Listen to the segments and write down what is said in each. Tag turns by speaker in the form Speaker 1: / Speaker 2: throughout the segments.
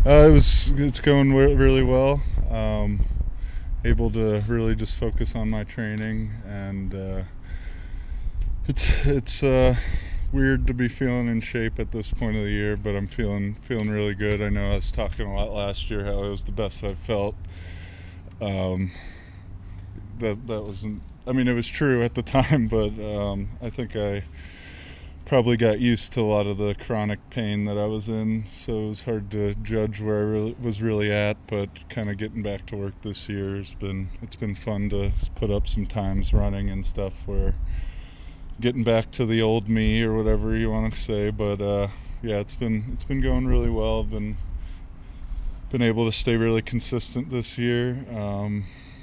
Speaker 1: It's going really well. Able to really just focus on my training, and it's weird to be feeling in shape at this point of the year, but I'm feeling really good. I know I was talking a lot last year how it was the best I've felt. That wasn't. I mean, it was true at the time, but I think I probably got used to a lot of the chronic pain that I was in, so it was hard to judge where I was really at. But kind of getting back to work this year it's been fun to put up some times running and stuff. Where getting back to the old me or whatever you want to say, but yeah, it's been going really well. I've been able to stay really consistent this year.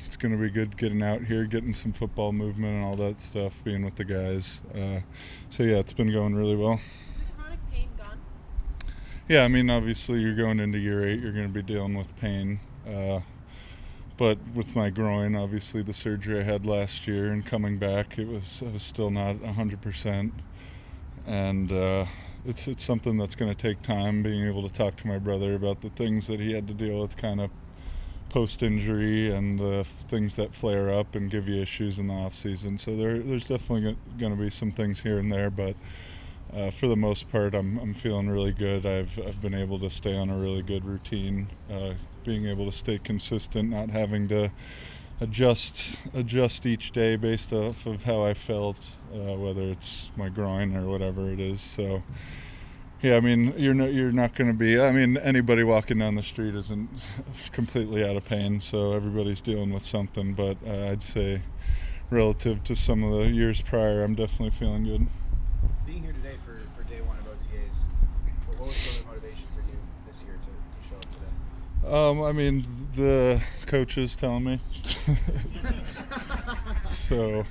Speaker 1: It's going to be good getting out here, getting some football movement and all that stuff, being with the guys. So yeah, it's been going really well.
Speaker 2: Is the chronic pain gone?
Speaker 1: Yeah, I mean, obviously you're going into year 8, you're going to be dealing with pain. But with my groin, obviously the surgery I had last year and coming back, I was still not 100%. And it's something that's going to take time, being able to talk to my brother about the things that he had to deal with kind of post-injury and the things that flare up and give you issues in the offseason. So there's definitely going to be some things here and there, but for the most part, I'm feeling really good. I've been able to stay on a really good routine, being able to stay consistent, not having to adjust each day based off of how I felt, whether it's my groin or whatever it is. So yeah, I mean, you're not going to be. I mean, anybody walking down the street isn't completely out of pain, so everybody's dealing with something. But I'd say, relative to some of the years prior, I'm definitely feeling good.
Speaker 3: Being here today for day one of OTAs, what was sort of motivation for you this year to show up today?
Speaker 1: I mean, the coaches telling me. So,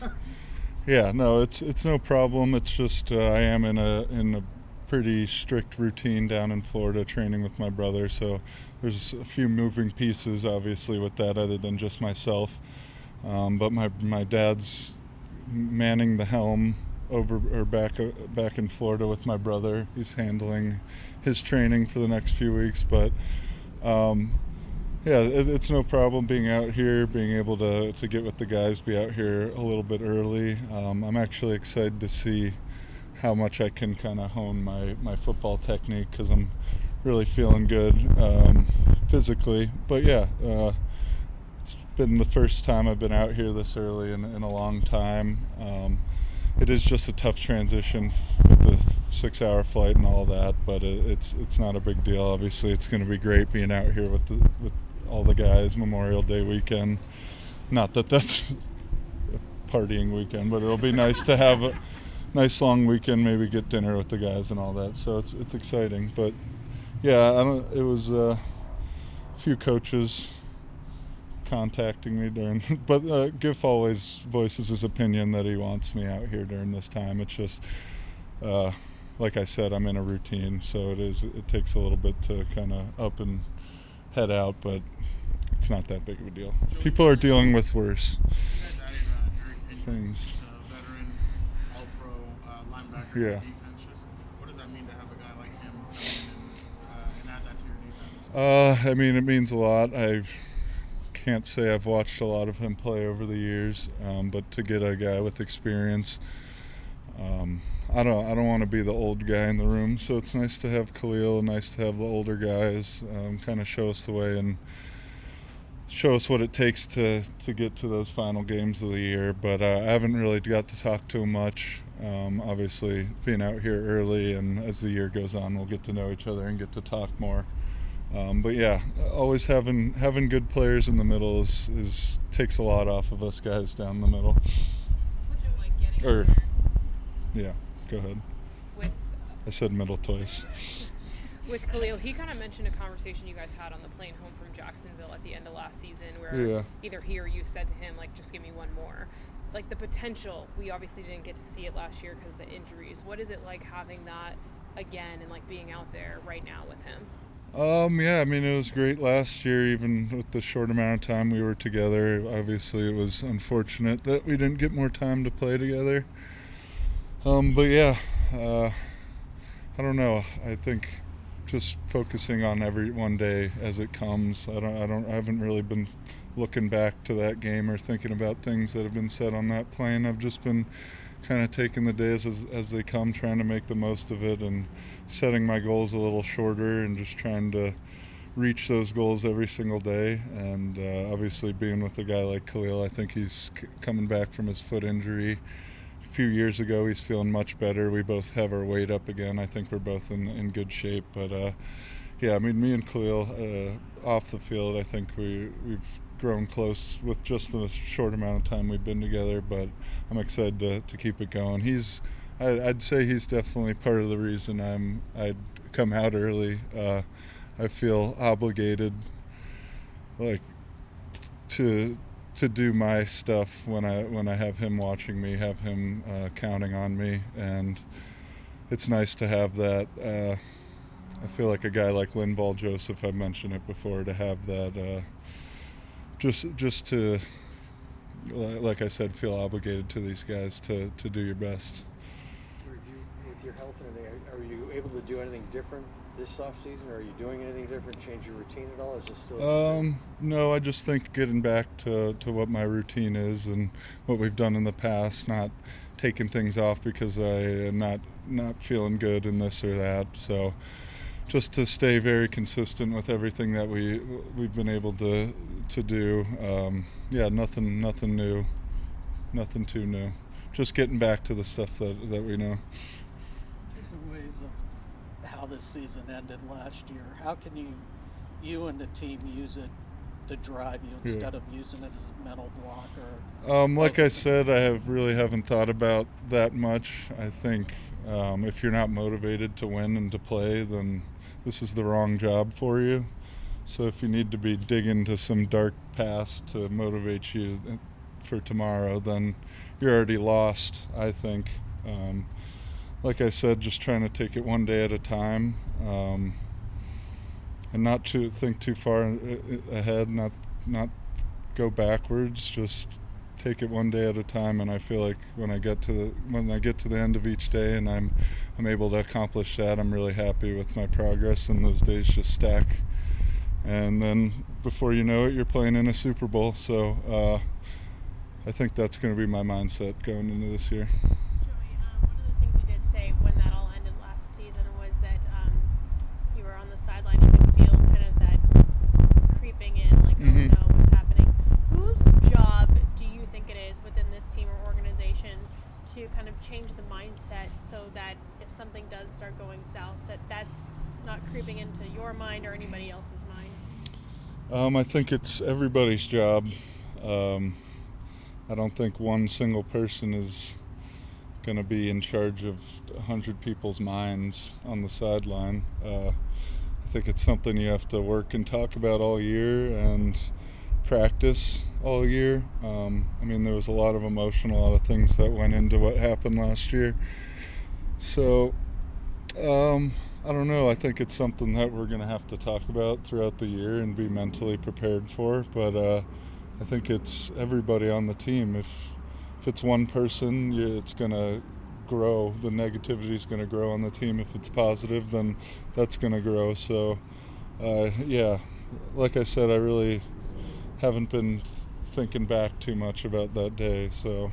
Speaker 1: yeah, no, it's no problem. It's just I am in a pretty strict routine down in Florida, training with my brother. So there's a few moving pieces, obviously, with that, other than just myself. But my dad's manning the helm back in Florida with my brother. He's handling his training for the next few weeks, but yeah, it's no problem being out here, being able to get with the guys, be out here a little bit early. I'm actually excited to see how much I can kind of hone my football technique, because I'm really feeling good physically. But yeah, it's been the first time I've been out here this early in a long time. It is just a tough transition with the 6-hour flight and all that, but it's not a big deal. Obviously, it's going to be great being out here with all the guys. Memorial Day weekend. Not that that's a partying weekend, but it'll be nice to have a nice long weekend. Maybe get dinner with the guys and all that. So it's exciting. But yeah, it was a few coaches contacting me but Giff always voices his opinion that he wants me out here during this time. It's just like I said, I'm in a routine, so it takes a little bit to kind of up and head out, but it's not that big of a deal. People are dealing with worse things.
Speaker 4: Veteran, all-pro linebacker.
Speaker 1: Yeah.
Speaker 4: Defense. Just what does that mean to have a guy like him come in and add that to your defense?
Speaker 1: I mean, it means a lot. I can't say I've watched a lot of him play over the years, but to get a guy with experience, I don't want to be the old guy in the room, so it's nice to have Khalil, nice to have the older guys kind of show us the way and show us what it takes to get to those final games of the year. But I haven't really got to talk to him much. Obviously, being out here early, and as the year goes on, we'll get to know each other and get to talk more. But yeah, always having good players in the middle is takes a lot off of us guys down the middle.
Speaker 2: What's it like getting
Speaker 1: Yeah, go ahead. I said middle twice.
Speaker 2: with Khalil? He kind of mentioned a conversation you guys had on the plane home from Jacksonville at the end of last season, where either he or you said to him, like, just give me one more. Like, the potential, we obviously didn't get to see it last year because of the injuries. What is it like having that again and, like, being out there right now with him?
Speaker 1: Yeah, I mean, it was great last year, even with the short amount of time we were together. Obviously, it was unfortunate that we didn't get more time to play together. But yeah, I don't know. I think just focusing on every one day as it comes. I haven't really been looking back to that game or thinking about things that have been said on that plane. I've just been kind of taking the days as they come, trying to make the most of it and setting my goals a little shorter and just trying to reach those goals every single day. And obviously being with a guy like Khalil, I think he's coming back from his foot injury a few years ago. He's feeling much better. We both have our weight up again. I think we're both in good shape. But yeah, I mean, me and Khalil off the field, I think we've grown close with just the short amount of time we've been together, but I'm excited to keep it going. I'd say he's definitely part of the reason I'd come out early. I feel obligated, like, to do my stuff when I have him watching me, have him counting on me, and it's nice to have that. I feel like a guy like Linval Joseph, I've mentioned it before, to have that. Just to, like I said, feel obligated to these guys to do your best.
Speaker 5: With your health and everything, are you able to do anything different this off season? Or are you doing anything different? Change your routine at all? Is it still?
Speaker 1: No, I just think getting back to what my routine is and what we've done in the past, not taking things off because I am not feeling good in this or that. So just to stay very consistent with everything that we've been able to do. Yeah, nothing new, nothing too new. Just getting back to the stuff that we know.
Speaker 6: Just some ways of how this season ended last year. How can you and the team use it to drive you instead of using it as a mental block? Or
Speaker 1: like I said, I really haven't thought about that much. I think if you're not motivated to win and to play, then this is the wrong job for you. So if you need to be digging to some dark past to motivate you for tomorrow, then you're already lost, I think. Like I said, just trying to take it one day at a time, and not to think too far ahead, not go backwards, just take it one day at a time. And I feel like when I get to the end of each day and I'm able to accomplish that, I'm really happy with my progress, and those days just stack. And then before you know it, you're playing in a Super Bowl. So I think that's going to be my mindset going into this year.
Speaker 7: Joey, one of the things you did say when that all ended last season was that you were on the sideline and you could feel kind of that creeping in, like, oh no, what's happening? Whose job do you think it is within this team or organization to kind of change the mindset so that if something does start going south, that's not creeping into your mind or anybody else's mind?
Speaker 1: I think it's everybody's job. I don't think one single person is going to be in charge of 100 people's minds on the sideline. I think it's something you have to work and talk about all year and practice all year. I mean, there was a lot of emotion, a lot of things that went into what happened last year. So, I don't know. I think it's something that we're going to have to talk about throughout the year and be mentally prepared for. But I think it's everybody on the team. If it's one person, it's going to grow. The negativity is going to grow on the team. If it's positive, then that's going to grow. So, yeah, like I said, I really haven't been thinking back too much about that day. So,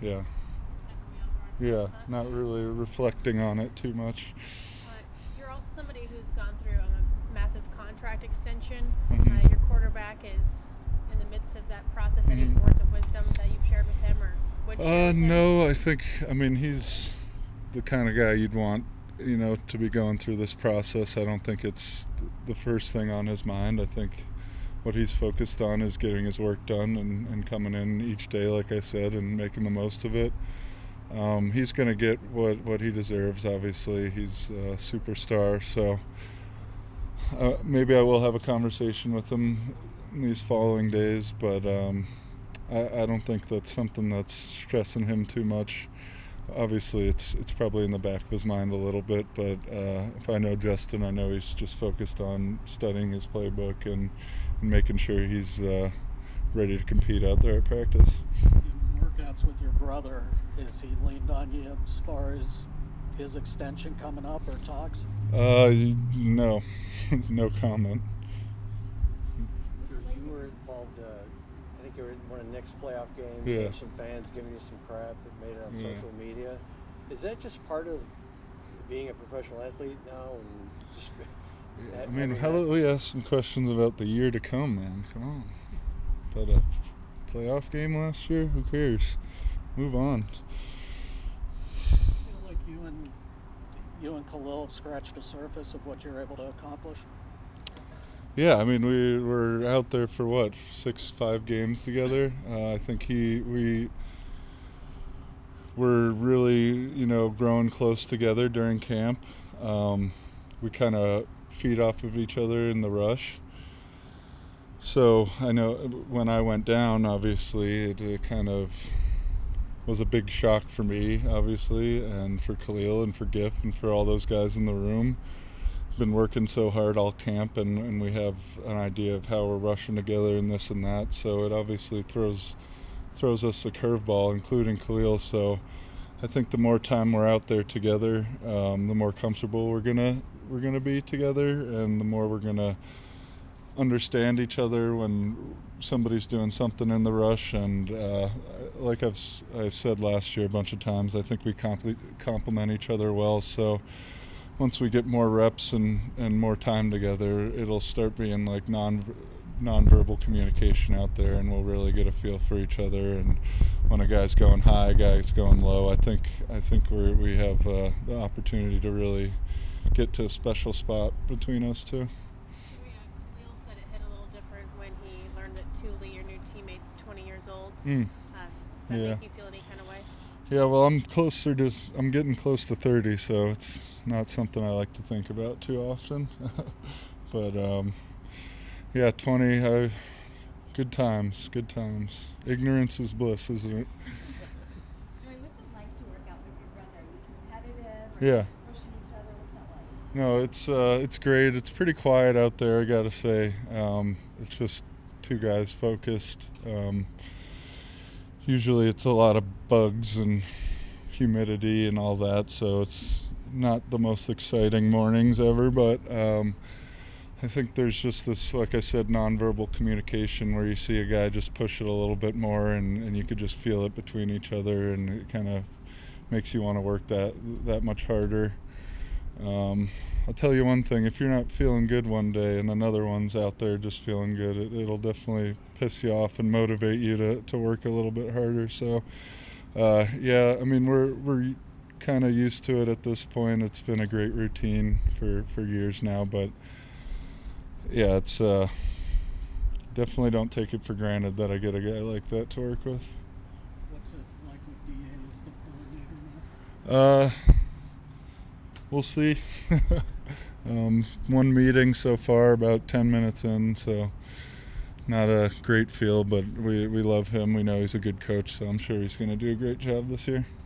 Speaker 1: yeah. Yeah, not really reflecting on it too much.
Speaker 7: You're also somebody who's gone through a massive contract extension.
Speaker 1: Mm-hmm.
Speaker 7: Your quarterback is in the midst of that process. Any words of wisdom that you've shared with him or would share with him?
Speaker 1: No, I mean, he's the kind of guy you'd want, to be going through this process. I don't think it's the first thing on his mind. I think what he's focused on is getting his work done and coming in each day, like I said, and making the most of it. He's going to get what he deserves, obviously. He's a superstar, so maybe I will have a conversation with him in these following days, but I don't think that's something that's stressing him too much. Obviously, it's probably in the back of his mind a little bit, but if I know Justin, I know he's just focused on studying his playbook and making sure he's ready to compete out there at practice.
Speaker 6: workouts with your brother, has he leaned on you as far as his extension coming up or talks?
Speaker 1: No, no comment.
Speaker 5: You were involved. I think you were in one of Nick's playoff games.
Speaker 1: Yeah.
Speaker 5: Some fans giving you some crap that made it on
Speaker 1: Yeah.
Speaker 5: social media. Is that just part of being a professional athlete now? And just
Speaker 1: I mean, we asked some questions about the year to come, man. Come on. But a playoff game last year? Who cares? Move on.
Speaker 6: I feel like you and Khalil have scratched the surface of what you're able to accomplish.
Speaker 1: Yeah, I mean, we were out there for what, 5 games together. I think we were really, growing close together during camp. We kind of feed off of each other in the rush. So I know when I went down, obviously, it kind of was a big shock for me, obviously, and for Khalil and for Giff and for all those guys in the room. Been working so hard all camp, and we have an idea of how we're rushing together and this and that. So it obviously throws us a curveball, including Khalil. So I think the more time we're out there together, the more comfortable we're gonna be together, and the more we're gonna understand each other when somebody's doing something in the rush. And like I said last year a bunch of times, I think we complement each other well. So once we get more reps and more time together, it'll start being like nonverbal communication out there, and we'll really get a feel for each other. And when a guy's going high, a guy's going low, I think we have the opportunity to really get to a special spot between us two.
Speaker 7: Khalil said it hit a little different when he learned that Tuli, your new teammate's 20 years old.
Speaker 1: Mm.
Speaker 7: Does that
Speaker 1: Yeah.
Speaker 7: make you feel any kind of way?
Speaker 1: Yeah, well, I'm getting close to 30, so it's not something I like to think about too often. But yeah, 20, good times. Ignorance is bliss, isn't it?
Speaker 8: Joey, what's it like to work out with your brother? Are you competitive? Or
Speaker 1: Yeah.
Speaker 8: just pushing each other? What's that like?
Speaker 1: No, it's great. It's pretty quiet out there, I gotta say. It's just two guys focused. Usually it's a lot of bugs and humidity and all that, so it's not the most exciting mornings ever, but I think there's just this, like I said, nonverbal communication where you see a guy just push it a little bit more, and you could just feel it between each other, and it kind of makes you want to work that much harder. I'll tell you one thing, if you're not feeling good one day and another one's out there just feeling good, it'll definitely piss you off and motivate you to work a little bit harder. So yeah, I mean, we're kind of used to it at this point. It's been a great routine for years now, but yeah, it's definitely don't take it for granted that I get a guy like that to work with.
Speaker 6: What's it like with DA as the coordinator now?
Speaker 1: We'll see. One meeting so far, about 10 minutes in, so not a great feel, but we love him. We know he's a good coach, so I'm sure he's going to do a great job this year.